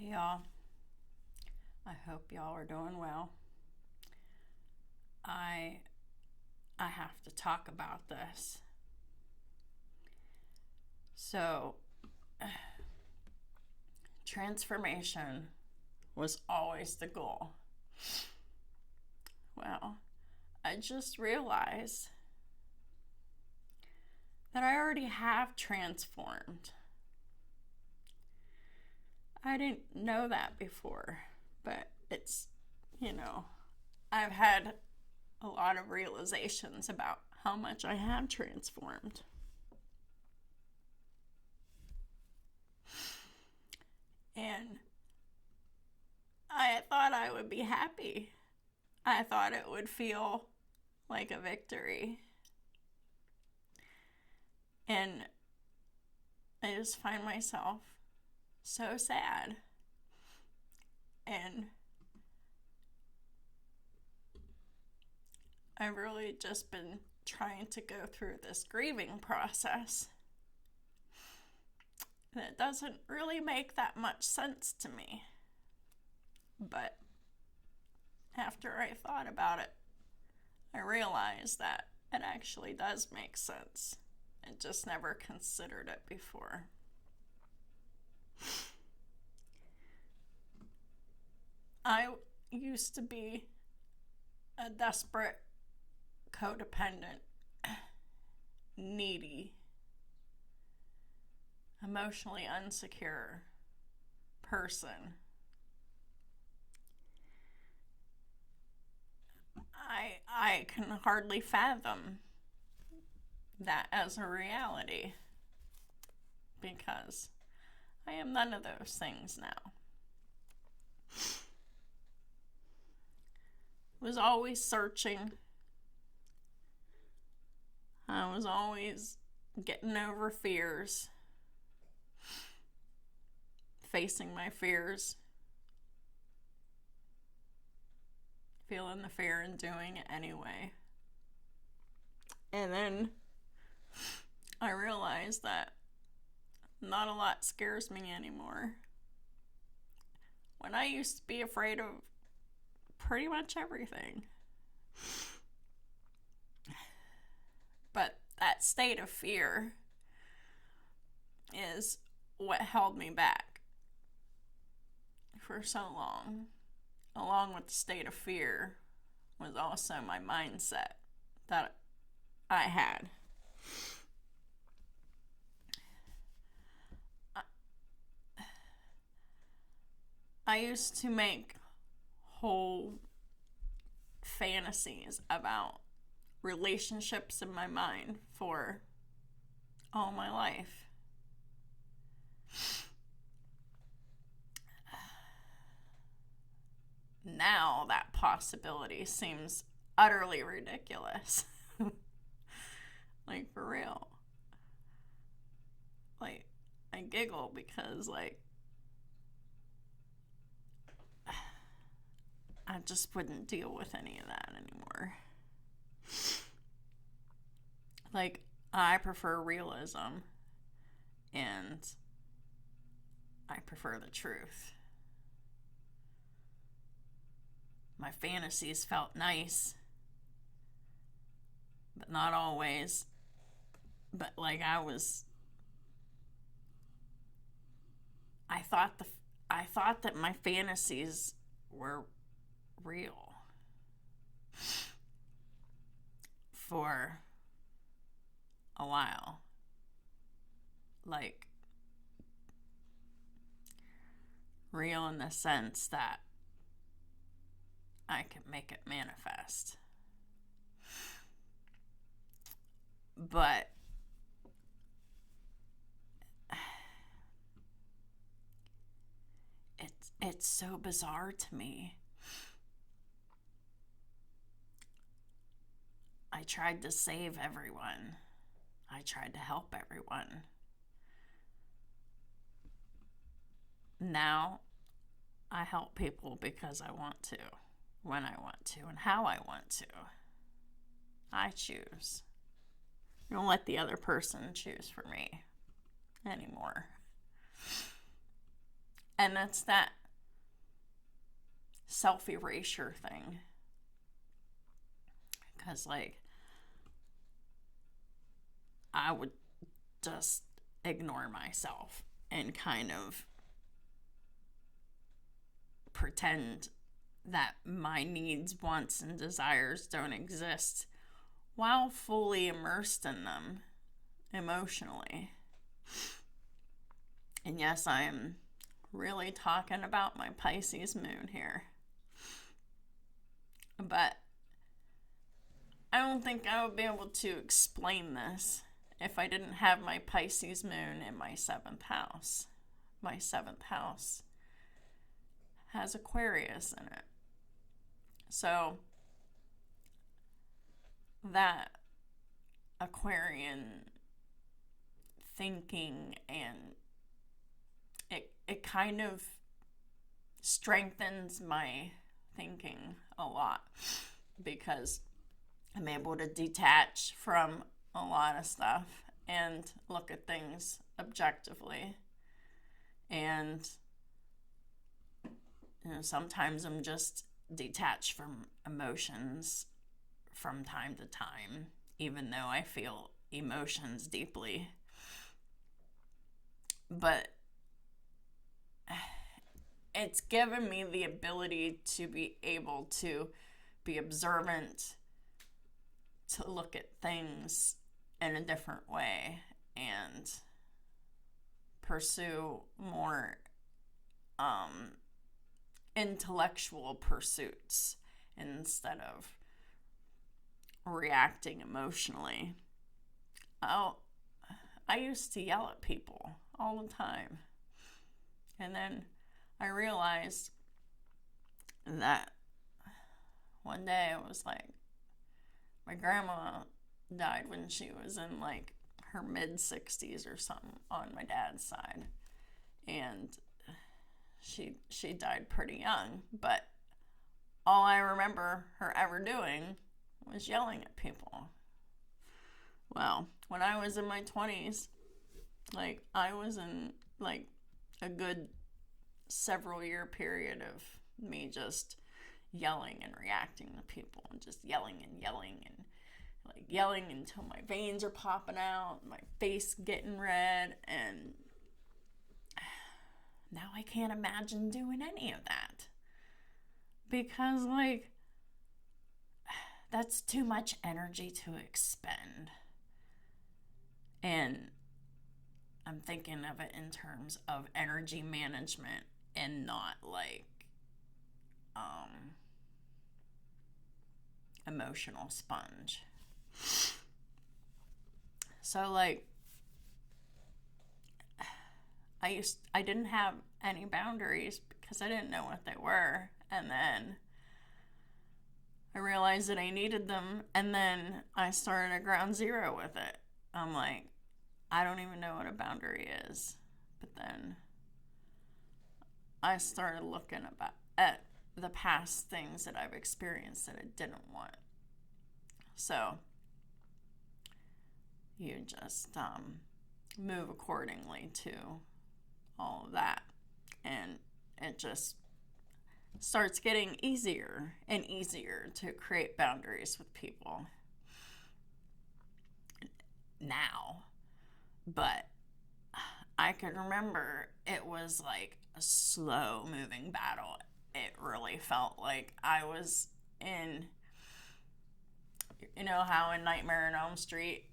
Hey y'all, I hope y'all are doing well. I I have to talk about this. So, transformation was always the goal. Well, I just realized that I already have transformed. I didn't know that before, but I've had a lot of realizations about how much I have transformed. And I thought I would be happy. I thought it would feel like a victory. And I just find myself so sad. And I've really just been trying to go through this grieving process that doesn't really make that much sense to me. But after I thought about it, I realized that it actually does make sense. I just never considered it before. I used to be a desperate, codependent, needy, emotionally insecure person. I can hardly fathom that as a reality because I am none of those things now. Was always searching. I was always getting over fears, facing my fears, feeling the fear and doing it anyway. And then I realized that not a lot scares me anymore. When I used to be afraid of pretty much everything. But that state of fear is what held me back for so long. Along with the state of fear was also my mindset that I had. I used to make whole fantasies about relationships in my mind for all my life. Now that possibility seems utterly ridiculous. Like, for real. Like, I giggle because, I just wouldn't deal with any of that anymore. Like, I prefer realism and I prefer the truth. My fantasies felt nice, but not always. But I thought that my fantasies were real for a while. Like, real in the sense that I could make it manifest. But it's so bizarre to me. I tried to save everyone. I tried to help everyone. Now I help people because I want to, when I want to, and how I want to. I choose. I don't let the other person choose for me anymore. And that's that self-erasure thing. Because, like, I would just ignore myself and kind of pretend that my needs, wants, and desires don't exist while fully immersed in them emotionally. And yes, I am really talking about my Pisces moon here. But I don't think I would be able to explain this if I didn't have my Pisces moon in my 7th house. My 7th house has Aquarius in it. So that Aquarian thinking, and it kind of strengthens my thinking a lot, because I'm able to detach from a lot of stuff and look at things objectively. And sometimes I'm just detached from emotions from time to time, even though I feel emotions deeply. But it's given me the ability to be able to be observant, to look at things in a different way, and pursue more intellectual pursuits instead of reacting emotionally. I used to yell at people all the time. And then I realized that one day it was like, my grandma died when she was in like her mid-60s or something on my dad's side. And she died pretty young, but all I remember her ever doing was yelling at people. Well, when I was in my 20s, like, I was in like a good several year period of me just yelling and reacting to people, and just yelling and like yelling until my veins are popping out, my face getting red, and now I can't imagine doing any of that, because like, that's too much energy to expend. And I'm thinking of it in terms of energy management and not like emotional sponge. So like, I didn't have any boundaries because I didn't know what they were, and then I realized that I needed them, and then I started at ground zero with it. I'm like, I don't even know what a boundary is. But then I started looking at the past things that I've experienced that I didn't want. So you just move accordingly to all of that, and it just starts getting easier and easier to create boundaries with people now. But I could remember it was like a slow moving battle. It really felt like I was in, you know how in Nightmare on Elm Street,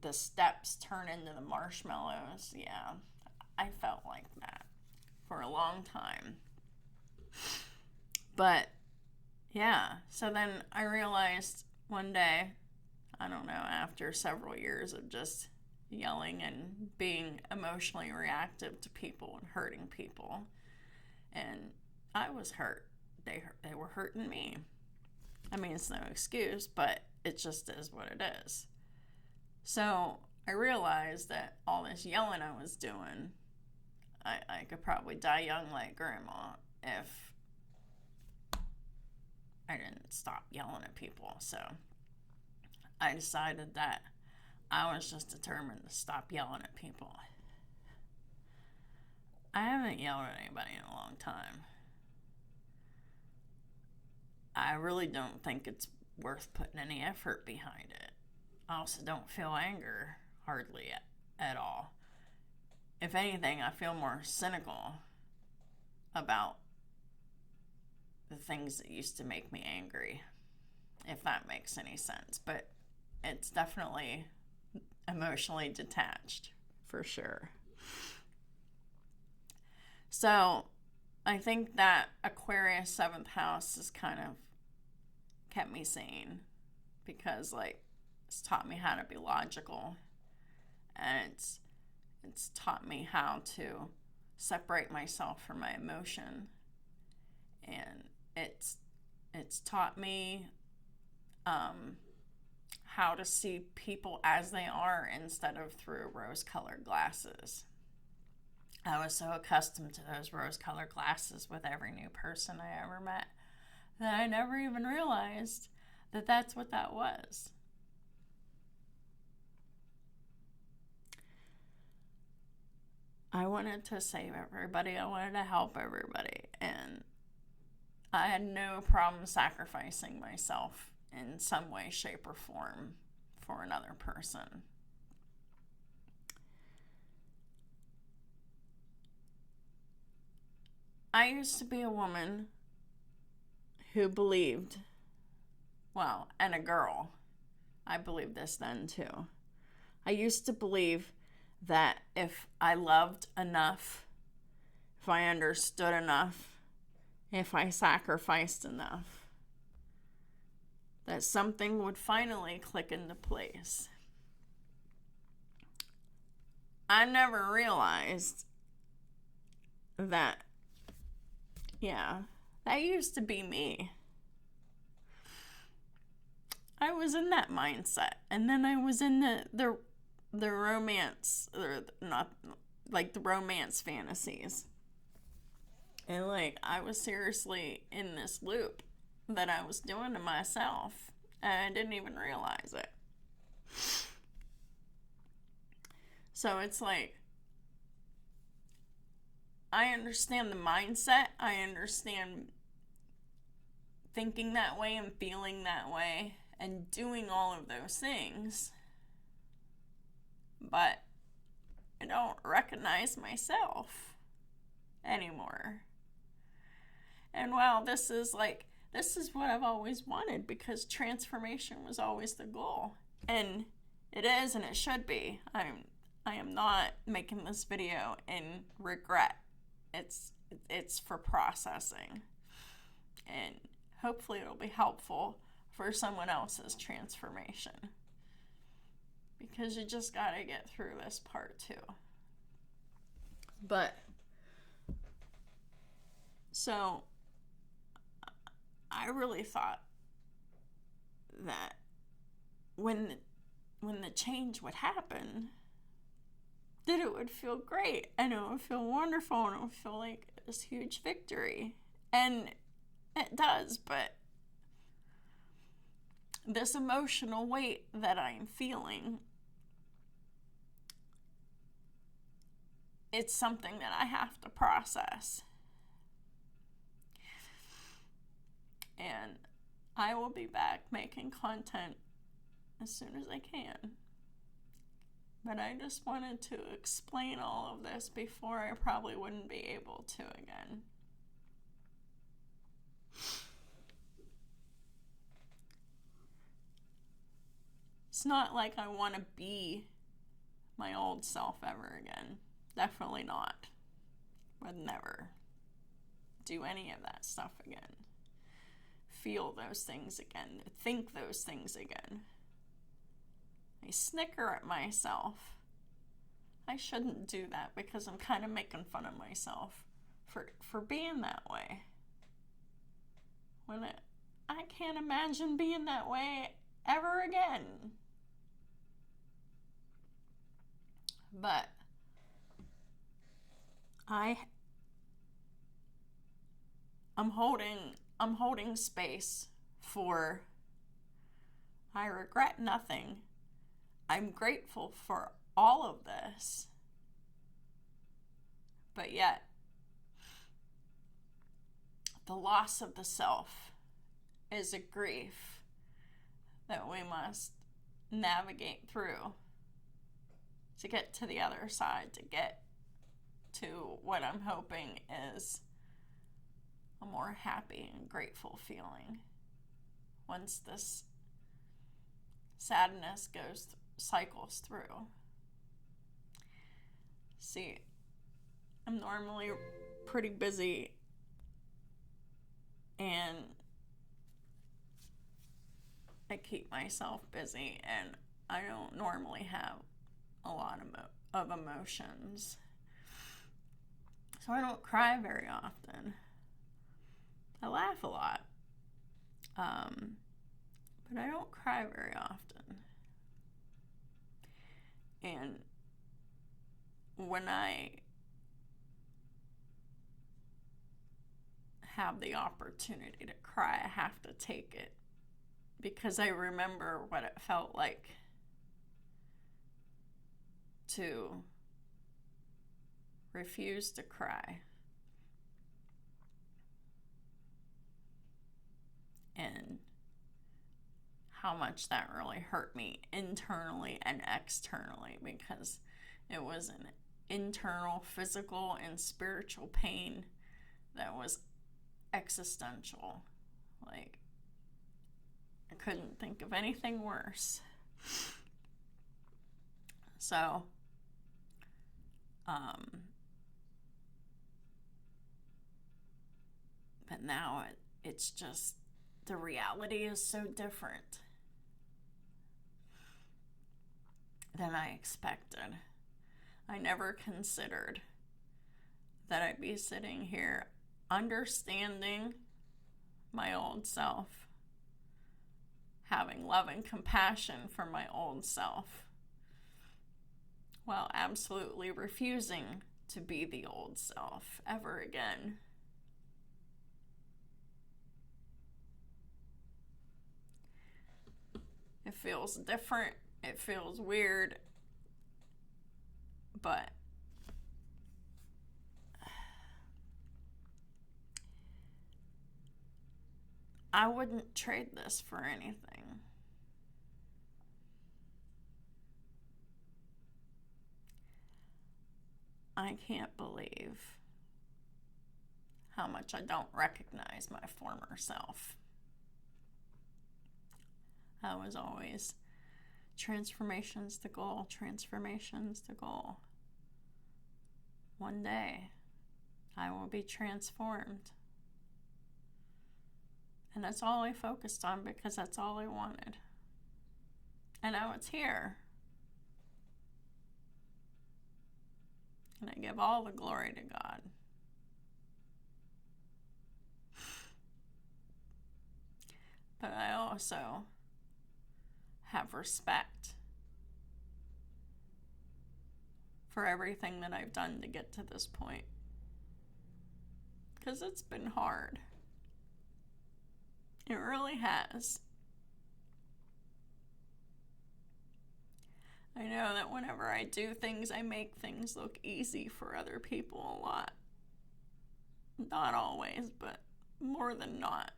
the steps turn into the marshmallows? Yeah, I felt like that for a long time. But yeah, so then I realized one day, I don't know, after several years of just yelling and being emotionally reactive to people and hurting people, and I was hurt. They were hurting me. I mean, it's no excuse, but it just is what it is. So I realized that all this yelling I was doing, I could probably die young like grandma if I didn't stop yelling at people. So I decided that I was just determined to stop yelling at people. haven't yelled at anybody in a long time. I really don't think it's worth putting any effort behind it. I also don't feel anger hardly at all. If anything, I feel more cynical about the things that used to make me angry, if that makes any sense. But it's definitely emotionally detached, for sure. So I think that Aquarius 7th house has kind of kept me sane, because like it's taught me how to be logical, and it's taught me how to separate myself from my emotion, and it's taught me how to see people as they are instead of through rose-colored glasses. I was so accustomed to those rose-colored glasses with every new person I ever met that I never even realized that that's what that was. I wanted to save everybody. I wanted to help everybody. And I had no problem sacrificing myself in some way, shape, or form for another person. I used to be a woman who believed, well, and a girl. I believed this then too. I used to believe that if I loved enough, if I understood enough, if I sacrificed enough, that something would finally click into place. I never realized that, that used to be me. I was in that mindset, and then I was in the romance, or not, like the romance fantasies. And like I was seriously in this loop that I was doing to myself, and I didn't even realize it. So it's like, I understand the mindset. I understand thinking that way and feeling that way and doing all of those things. But I don't recognize myself anymore. And wow, this is what I've always wanted, because transformation was always the goal. And it is, and it should be. I am not making this video in regret. It's for processing. And hopefully it'll be helpful for someone else's transformation. Because you just gotta get through this part too. But, so, I really thought that when the change would happen, that it would feel great, and it would feel wonderful, and it would feel like this huge victory. And it does, but this emotional weight that I'm feeling, it's something that I have to process. And I will be back making content as soon as I can. But I just wanted to explain all of this before I probably wouldn't be able to again. It's not like I want to be my old self ever again. Definitely not. Would never do any of that stuff again. Feel those things again. Think those things again. I snicker at myself. I shouldn't do that, because I'm kind of making fun of myself for being that way. When I can't imagine being that way ever again. But I'm holding space for, I regret nothing. I'm grateful for all of this. But yet, the loss of the self is a grief that we must navigate through to get to the other side, to get to what I'm hoping is a more happy and grateful feeling once this sadness cycles through. See, I'm normally pretty busy, and I keep myself busy, and I don't normally have a lot of emotions. So I don't cry very often. I laugh a lot. But I don't cry very often. And when I have the opportunity to cry, I have to take it, because I remember what it felt like to refuse to cry. And how much that really hurt me internally and externally, because it was an internal, physical, and spiritual pain that was existential. Like, I couldn't think of anything worse. So, but now it's just, the reality is so different than I expected. I never considered that I'd be sitting here understanding my old self, having love and compassion for my old self, while absolutely refusing to be the old self ever again. It feels different. It feels weird. But I wouldn't trade this for anything. I can't believe how much I don't recognize my former self. I was always, transformation's the goal, transformation's the goal. One day, I will be transformed. And that's all I focused on, because that's all I wanted. And now it's here. And I give all the glory to God. But I also have respect for everything that I've done to get to this point. Because it's been hard. It really has. I know that whenever I do things, I make things look easy for other people a lot. Not always, but more than not.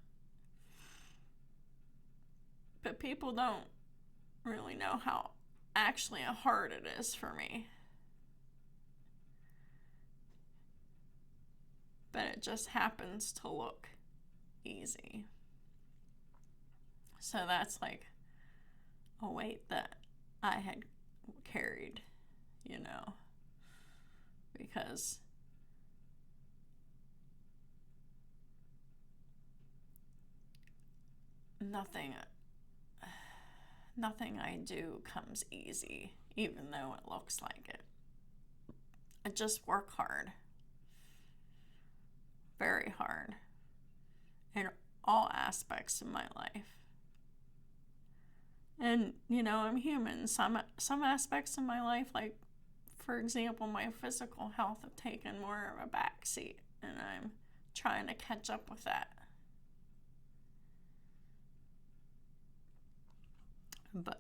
But people don't really know how actually hard it is for me. But it just happens to look easy. So that's like a weight that I had carried, because nothing I do comes easy, even though it looks like it. I just work hard. Very hard. In all aspects of my life. And, I'm human. Some aspects of my life, like, for example, my physical health, have taken more of a backseat, and I'm trying to catch up with that. But,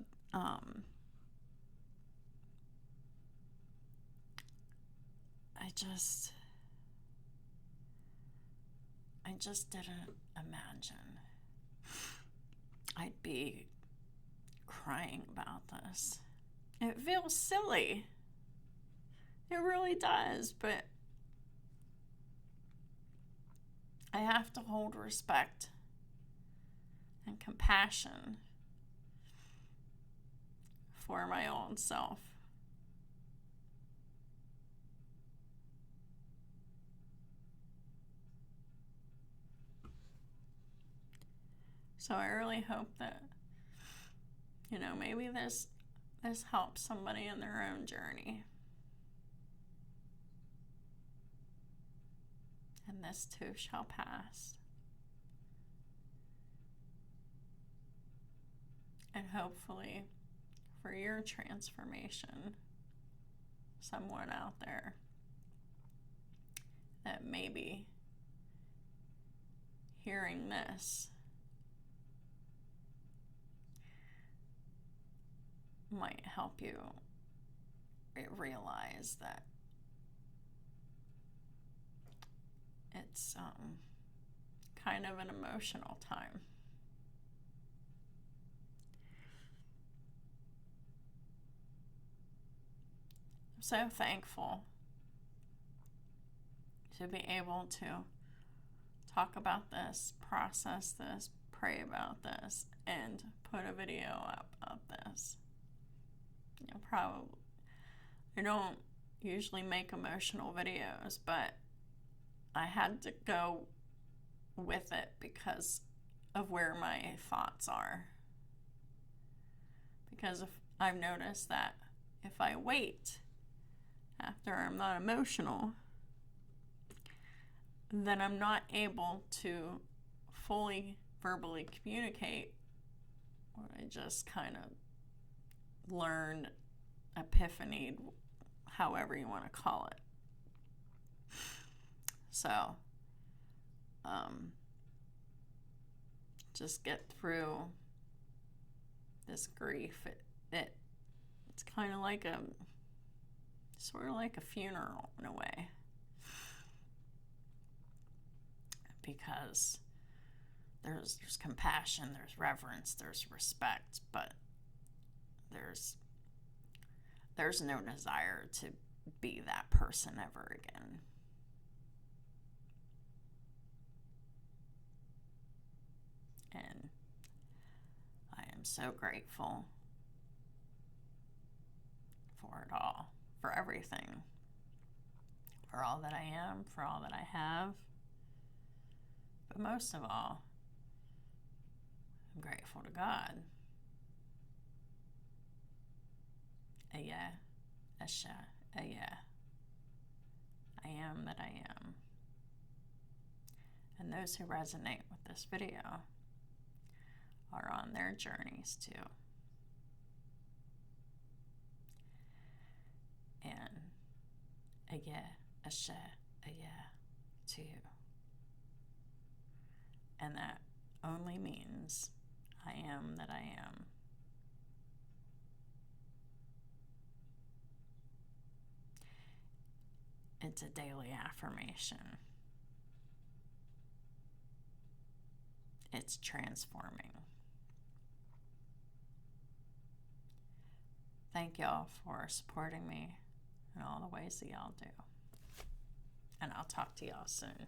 I just didn't imagine I'd be crying about this. It feels silly. It really does, but I have to hold respect and compassion for my own self. So I really hope that, maybe this helps somebody in their own journey. And this too shall pass. And hopefully, for your transformation, someone out there that maybe hearing this might help you realize that it's kind of an emotional time. I'm so thankful to be able to talk about this, process this, pray about this, and put a video up of this. Probably, I don't usually make emotional videos, but I had to go with it because of where my thoughts are. Because if I've noticed that if I wait after I'm not emotional, then I'm not able to fully verbally communicate what I just kind of learned, epiphanied, however you want to call it. So, just get through this grief. It's kind of like sort of like a funeral in a way. Because there's compassion, there's reverence, there's respect, but there's no desire to be that person ever again. And I am so grateful for it all, for everything, for all that I am, for all that I have. But most of all, I'm grateful to God. Ayah, Asha, Ayah. I am that I am. And those who resonate with this video are on their journeys too. And Ayah, Asha, Ayah to you. And that only means I am that I am. It's a daily affirmation. It's transforming. Thank y'all for supporting me in all the ways that y'all do. And I'll talk to y'all soon.